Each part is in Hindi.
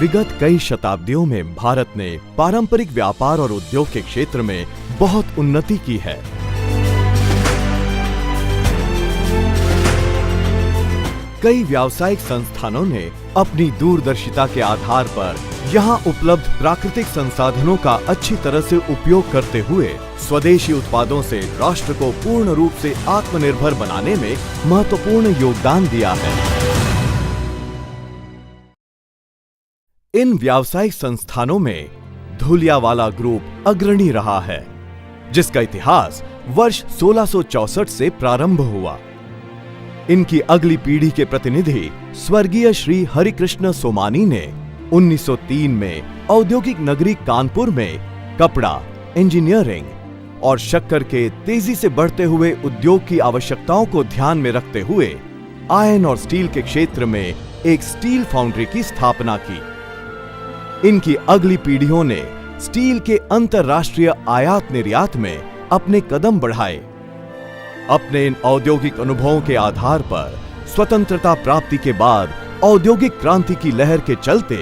विगत कई शताब्दियों में भारत ने पारंपरिक व्यापार और उद्योग के क्षेत्र में बहुत उन्नति की है। कई व्यावसायिक संस्थानों ने अपनी दूरदर्शिता के आधार पर यहाँ उपलब्ध प्राकृतिक संसाधनों का अच्छी तरह से उपयोग करते हुए स्वदेशी उत्पादों से राष्ट्र को पूर्ण रूप से आत्मनिर्भर बनाने में महत्वपूर्ण योगदान दिया है। इन व्यावसायिक संस्थानों में धूलियावाला ग्रुप अग्रणी रहा है, जिसका इतिहास वर्ष 1664 से प्रारंभ हुआ। इनकी अगली पीढ़ी के प्रतिनिधि स्वर्गीय श्री हरिकृष्ण सोमानी ने 1903 में औद्योगिक नगरी कानपुर में कपड़ा, इंजीनियरिंग और शक्कर के तेजी से बढ़ते हुए उद्योग की आवश्यकताओं को ध्यान में रखते हुए आयरन और स्टील के क्षेत्र में एक स्टील फाउंड्री की स्थापना की। इनकी अगली पीढ़ियों ने स्टील के अंतरराष्ट्रीय आयात निर्यात में अपने कदम बढ़ाए। अपने इन औद्योगिक अनुभवों के आधार पर स्वतंत्रता प्राप्ति के बाद औद्योगिक क्रांति की लहर के चलते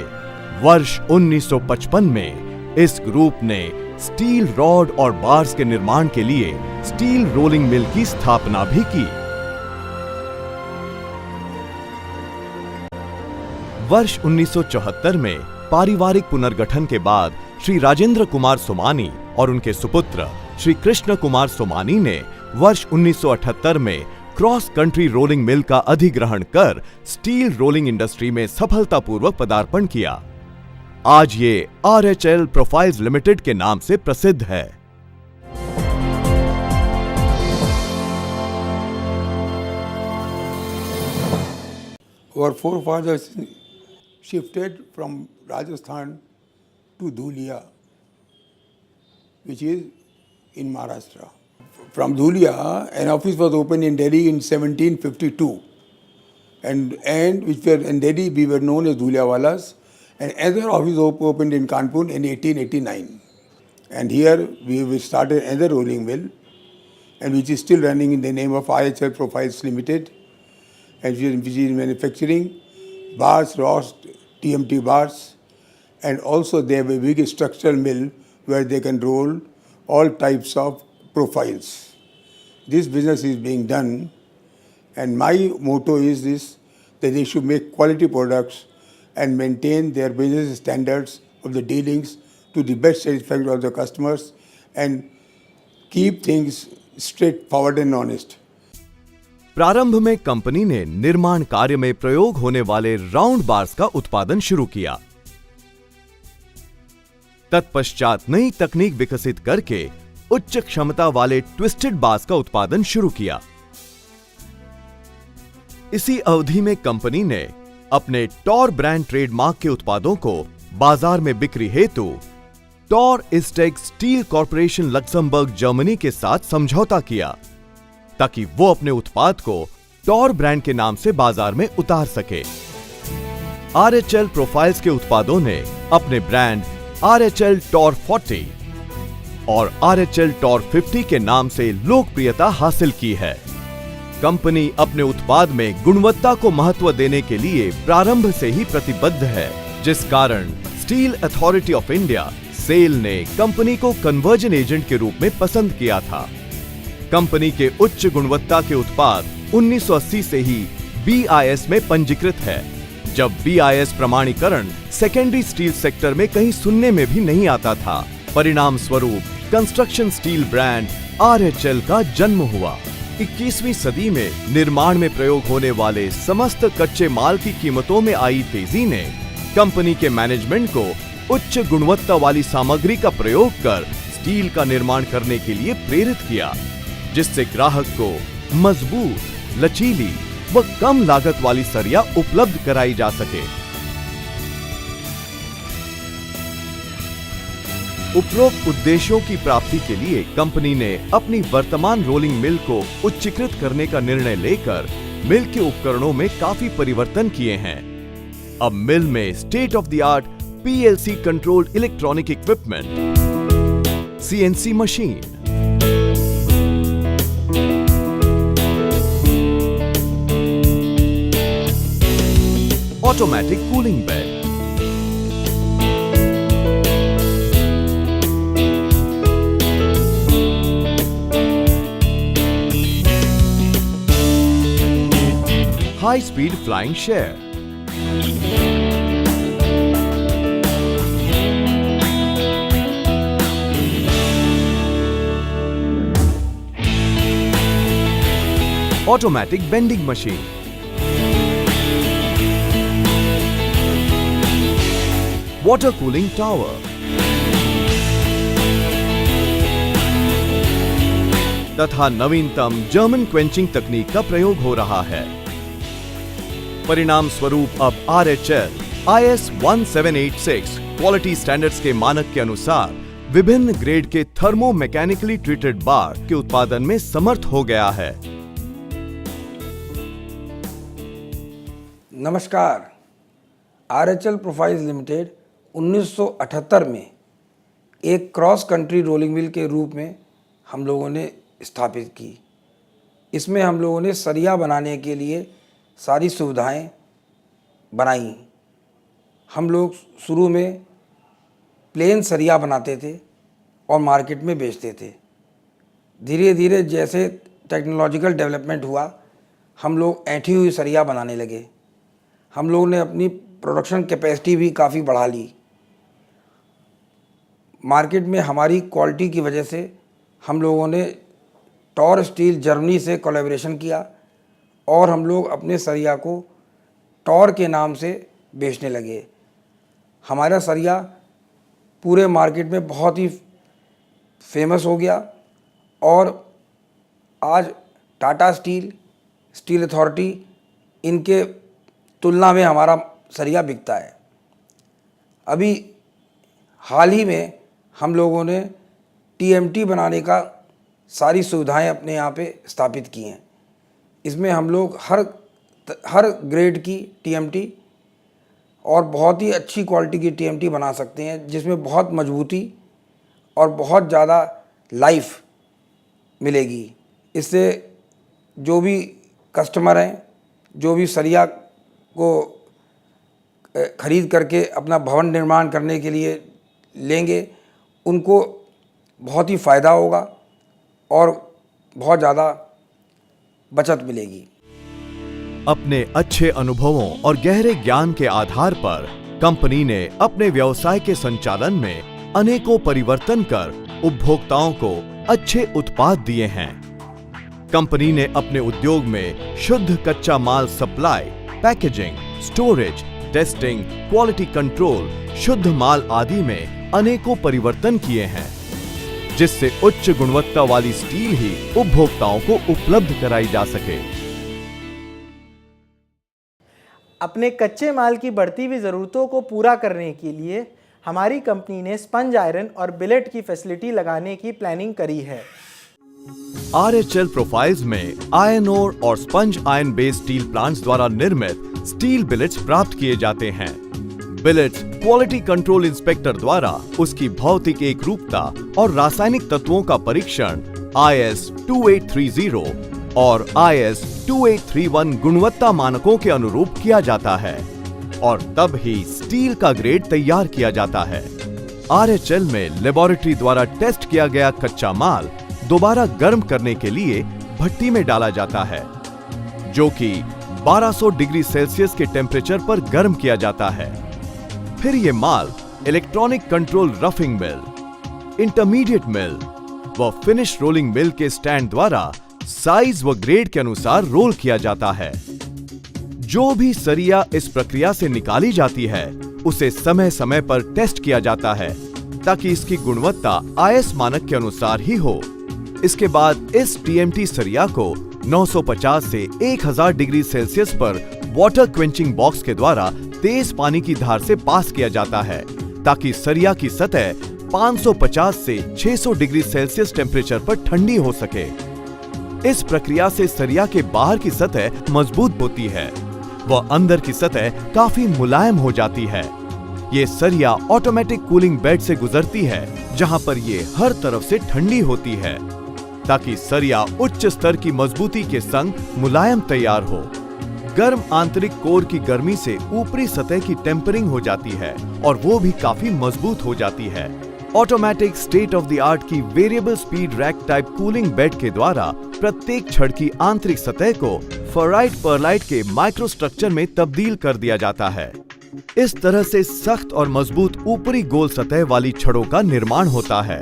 वर्ष 1955 में इस ग्रुप ने स्टील रॉड और बार्स के निर्माण के लिए स्टील रोलिंग मिल की स्थापना भी की। वर्ष 1974 में पारिवारिक पुनर्गठन के बाद श्री राजेंद्र कुमार सोमानी और उनके सुपुत्र श्री कृष्ण कुमार सोमानी ने वर्ष 1978 में क्रॉस कंट्री रोलिंग मिल का अधिग्रहण कर स्टील रोलिंग इंडस्ट्री में सफलतापूर्वक पदार्पण किया। आज ये RHL प्रोफाइल्स लिमिटेड के नाम से प्रसिद्ध है। Our forefathers shifted from Rajasthan to Dhulia, which is in Maharashtra. From Dhulia, an office was opened in Delhi in 1752, and which were in Delhi we were known as Dhuliawalas, and another office opened in Kanpur in 1889. And here we started another rolling mill, and which is still running in the name of RHL Profiles Limited, and which is manufacturing bars, rods, TMT bars, and also they have a big structural mill where they can roll all types of profiles. This business is being done, and my motto is this, that they should make quality products and maintain their business standards of the dealings to the best satisfaction of the customers and keep things straightforward and honest. प्रारंभ में कंपनी ने निर्माण कार्य में प्रयोग होने वाले राउंड बार्स का उत्पादन शुरू किया। तत्पश्चात नई तकनीक विकसित करके उच्च क्षमता वाले ट्विस्टेड बार्स का उत्पादन शुरू किया। इसी अवधि में कंपनी ने अपने टॉर ब्रांड ट्रेडमार्क के उत्पादों को बाजार में बिक्री हेतु Tor Isteg steel corporation Luxembourg Germany के साथ समझौता किया, ताकि वो अपने उत्पाद को टॉर ब्रांड के नाम से बाजार में उतार सके। RHL प्रोफाइल्स के उत्पादों ने अपने ब्रांड RHL टॉर 40 और RHL टॉर 50 के नाम से लोकप्रियता हासिल की है। कंपनी अपने उत्पाद में गुणवत्ता को महत्व देने के लिए प्रारंभ से ही प्रतिबद्ध है, जिस कारण Steel Authority of India SAIL ने कंपनी को कन्वर्जन एजेंट के रूप में पसंद किया था। कंपनी के उच्च गुणवत्ता के उत्पाद 1980 से ही BIS में पंजीकृत है, जब BIS प्रमाणीकरण सेकेंडरी स्टील सेक्टर में कहीं सुनने में भी नहीं आता था। परिणाम स्वरूप कंस्ट्रक्शन स्टील ब्रांड RHL का जन्म हुआ। 21वीं सदी में निर्माण में प्रयोग होने वाले समस्त कच्चे माल की कीमतों में आई तेजी ने कंपनी के मैनेजमेंट को उच्च गुणवत्ता वाली सामग्री का प्रयोग कर स्टील का निर्माण करने के लिए प्रेरित किया, जिससे ग्राहक को मजबूत, लचीली व कम लागत वाली सरिया उपलब्ध कराई जा सके। उपरोक्त उद्देश्यों की प्राप्ति के लिए कंपनी ने अपनी वर्तमान रोलिंग मिल को उच्चीकृत करने का निर्णय लेकर मिल के उपकरणों में काफी परिवर्तन किए हैं। अब मिल में state of the art PLC controlled electronic equipment, CNC machine, automatic cooling bed, high speed flying share, automatic bending machine, water cooling tower तथा नवीनतम जर्मन क्वेंचिंग तकनीक का प्रयोग हो रहा है। परिणाम स्वरूप अब RHL IS 1786 क्वालिटी स्टैंडर्ड्स के मानक के अनुसार विभिन्न ग्रेड के थर्मो मैकेनिकली ट्रीटेड बार के उत्पादन में समर्थ हो गया है। नमस्कार। RHL प्रोफाइल्स लिमिटेड 1978 में एक क्रॉस कंट्री रोलिंग मिल के रूप में हम लोगों ने स्थापित की। इसमें हम लोगों ने सरिया बनाने के लिए सारी सुविधाएं बनाई। हम लोग शुरू में प्लेन सरिया बनाते थे और मार्केट में बेचते थे। धीरे धीरे जैसे टेक्नोलॉजिकल डेवलपमेंट हुआ, हम लोग ऐंठी हुई सरिया बनाने लगे। हम लोगों ने अपनी प्रोडक्शन कैपेसिटी भी काफ़ी बढ़ा ली। मार्केट में हमारी क्वालिटी की वजह से हम लोगों ने टॉर स्टील जर्मनी से कोलैबोरेशन किया और हम लोग अपने सरिया को टॉर के नाम से बेचने लगे। हमारा सरिया पूरे मार्केट में बहुत ही फेमस हो गया और आज टाटा स्टील, स्टील अथॉरिटी, इनके तुलना में हमारा सरिया बिकता है। अभी हाल ही में हम लोगों ने TMT बनाने का सारी सुविधाएं अपने यहाँ पे स्थापित की हैं। इसमें हम लोग हर ग्रेड की TMT और बहुत ही अच्छी क्वालिटी की TMT बना सकते हैं, जिसमें बहुत मजबूती और बहुत ज़्यादा लाइफ मिलेगी। इससे जो भी कस्टमर हैं, जो भी सरिया को खरीद करके अपना भवन निर्माण करने के लिए लेंगे, उनको बहुत ही फ़ायदा होगा और बहुत ज़्यादा बचत मिलेगी। अपने अच्छे अनुभवों और गहरे ज्ञान के आधार पर कंपनी ने अपने व्यवसाय के संचालन में अनेकों परिवर्तन कर उपभोक्ताओं को अच्छे उत्पाद दिए हैं। कंपनी ने अपने उद्योग में शुद्ध कच्चा माल supply, packaging, storage, testing, quality control, शुद्ध माल आदि में अनेकों परिवर्तन किए हैं, जिससे उच्च गुणवत्ता वाली स्टील ही उपभोक्ताओं को उपलब्ध कराई जा सके। अपने कच्चे माल की बढ़ती हुई ज़रूरतों को पूरा करने के लिए हमारी कंपनी ने स्पंज आयरन और बिलेट की फैसिलिटी लगाने की प्लानिंग करी है। RHL प्रोफाइल्स में आयरन ओर और sponge iron based steel plants द्वारा निर्मित स्टील बिलेट्स प्राप्त किए जाते हैं। बिलेट्स क्वालिटी कंट्रोल इंस्पेक्टर द्वारा उसकी भौतिक एकरूपता और रासायनिक तत्वों का परीक्षण IS 2830 और IS 2831 गुणवत्ता मानकों के अनुरूप किया जाता है और तब ही स्टील का ग्रेड तैयार किया जाता है। RHL में लेबोरेटरी द्वारा टेस्ट किया गया कच्चा माल दोबारा गर्म करने के लिए भट्टी में डाला जाता है, जो कि 1200 डिग्री सेल्सियस के टेम्परेचर पर गर्म किया जाता है। फिर ये माल इलेक्ट्रॉनिक कंट्रोल रफिंग मिल, इंटरमीडिएट मिल व फिनिश रोलिंग मिल के स्टैंड द्वारा साइज व ग्रेड के अनुसार रोल किया जाता है। जो भी सरिया इस प्रक्रिया से निकाली जाती है, उसे समय समय पर टेस्ट किया जाता है ताकि इसकी गुणवत्ता IS मानक के अनुसार ही हो। इसके बाद इस TMT सरिया को 950 से 1000 डिग्री सेल्सियस पर वाटर क्वेंचिंग बॉक्स के द्वारा तेज पानी की धार से पास किया जाता है ताकि सरिया की सतह 550 से 600 डिग्री सेल्सियस टेम्परेचर पर ठंडी हो सके। इस प्रक्रिया से सरिया के बाहर की सतह मजबूत होती है व अंदर की सतह काफी मुलायम हो जाती है। ये सरिया ऑटोमेटिक कूलिंग बेड से गुजरती है, जहां पर ये हर तरफ से ठंडी होती है ताकि सरिया उच्च स्तर की मजबूती के संग मुलायम तैयार हो। गर्म आंतरिक कोर की गर्मी से ऊपरी सतह की टेम्परिंग हो जाती है और वो भी काफी मजबूत हो जाती है। Automatic state of the art की variable speed rack type cooling bed के द्वारा प्रत्येक छड़ की आंतरिक सतह को फेराइट परलाइट के माइक्रोस्ट्रक्चर में तब्दील कर दिया जाता है। इस तरह से सख्त और मजबूत ऊपरी गोल सतह वाली छड़ों का निर्माण होता है,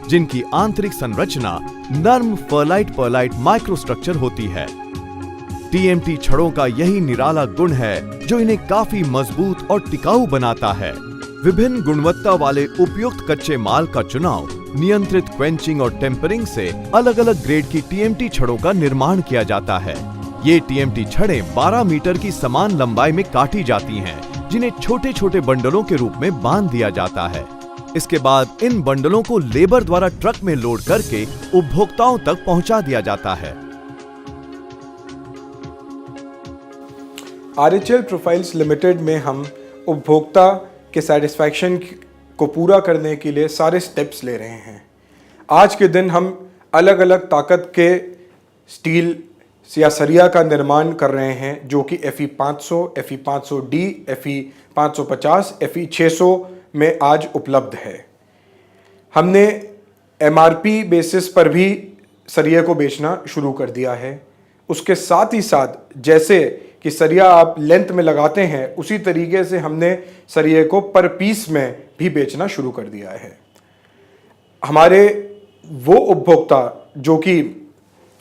जिनकी आंतरिक संरचना नर्म फेराइट परलाइट माइक्रोस्ट्रक्चर होती है। टीएमटी छड़ों का यही निराला गुण है जो इन्हें काफी मजबूत और टिकाऊ बनाता है। विभिन्न गुणवत्ता वाले उपयुक्त कच्चे माल का चुनाव, नियंत्रित क्वेंचिंग और टेम्परिंग से अलग अलग ग्रेड की टीएमटी छड़ों का निर्माण किया जाता है। ये टीएमटी छड़ें 12 मीटर की समान लंबाई में काटी जाती हैं, जिन्हें छोटे छोटे बंडलों के रूप में बांध दिया जाता है। इसके बाद इन बंडलों को लेबर द्वारा ट्रक में लोड करके उपभोक्ताओं तक पहुंचा दिया जाता है। RHL प्रोफाइल्स लिमिटेड में हम उपभोक्ता के सेटिस्फैक्शन को पूरा करने के लिए सारे स्टेप्स ले रहे हैं। आज के दिन हम अलग अलग ताकत के स्टील या सरिया का निर्माण कर रहे हैं, जो कि FE 500, FE 500D, FE 550, FE 600 में आज उपलब्ध है। हमने MRP बेसिस पर भी सरिया को बेचना शुरू कर दिया है। उसके साथ ही साथ जैसे कि सरिया आप लेंथ में लगाते हैं, उसी तरीके से हमने सरिये को पर पीस में भी बेचना शुरू कर दिया है। हमारे वो उपभोक्ता जो कि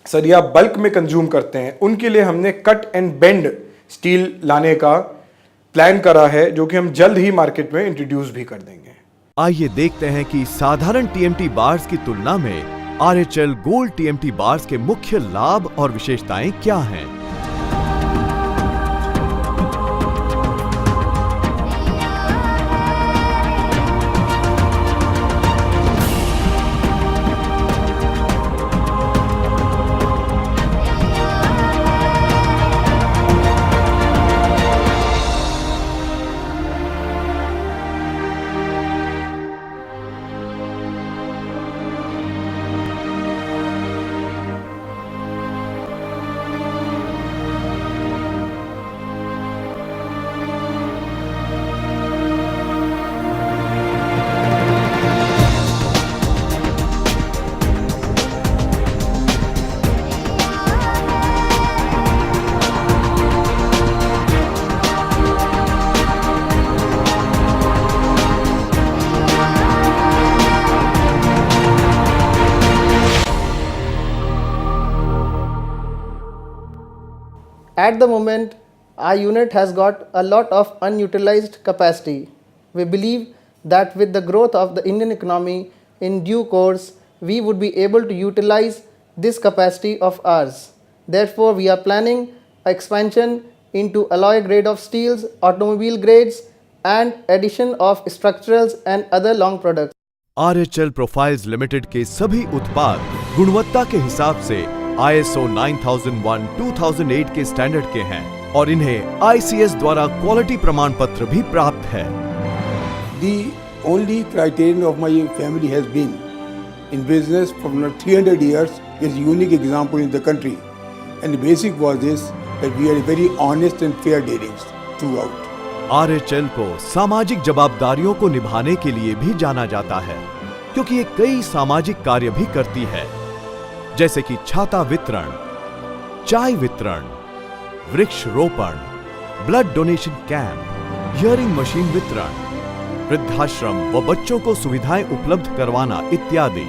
सरिया बल्क में कंज्यूम करते हैं, उनके लिए हमने कट एंड बेंड स्टील लाने का प्लान करा है, जो कि हम जल्द ही मार्केट में इंट्रोड्यूस भी कर देंगे। आइए देखते हैं कि साधारण टीएमटी बार्स की तुलना में RHL गोल्ड टीएमटी बार्स के मुख्य लाभ और विशेषताएं क्या हैं। At the moment, our unit has got a lot of unutilized capacity. We believe that with the growth of the Indian economy in due course, we would be able to utilize this capacity of ours. Therefore, we are planning expansion into alloy grade of steels, automobile grades, and addition of structurals and other long products. RHL profiles limited के सभी उत्पाद गुणवत्ता के हिसाब से ISO 9001-2008 के स्टैंडर्ड के हैं और इन्हें ICS द्वारा क्वालिटी प्रमाण पत्र भी प्राप्त है। The only criterion of my family has been in business for 300 years is a unique example in the country, and the basic was this, that we are very honest and fair dealings throughout. RHL को सामाजिक जवाबदारियों को निभाने के लिए भी जाना जाता है, क्योंकि ये कई सामाजिक कार्य भी करती है, जैसे कि छाता वितरण, चाय वितरण, वृक्ष रोपण, blood donation camp, hearing machine वितरण, वृद्धाश्रम व बच्चों को सुविधाएं उपलब्ध करवाना इत्यादि।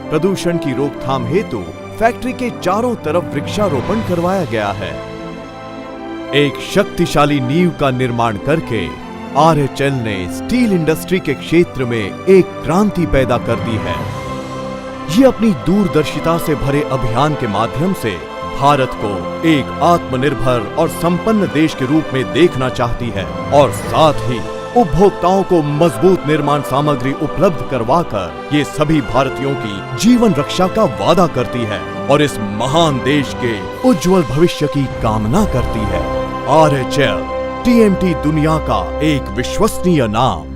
प्रदूषण की रोकथाम हेतु फैक्ट्री के चारों तरफ वृक्षारोपण करवाया गया है। एक शक्तिशाली नींव का निर्माण करके RHL ने स्टील इंडस्ट्री के क्षेत्र में एक क्रांति पैदा कर दी है। ये अपनी दूरदर्शिता से भरे अभियान के माध्यम से भारत को एक आत्मनिर्भर और संपन्न देश के रूप में देखना चाहती है और साथ ही उपभोक्ताओं को मजबूत निर्माण सामग्री उपलब्ध करवाकर ये सभी भारतीयों की जीवन रक्षा का वादा करती है और इस महान देश के उज्जवल भविष्य की कामना करती है। RHL TMT दुनिया का एक विश्वसनीय नाम।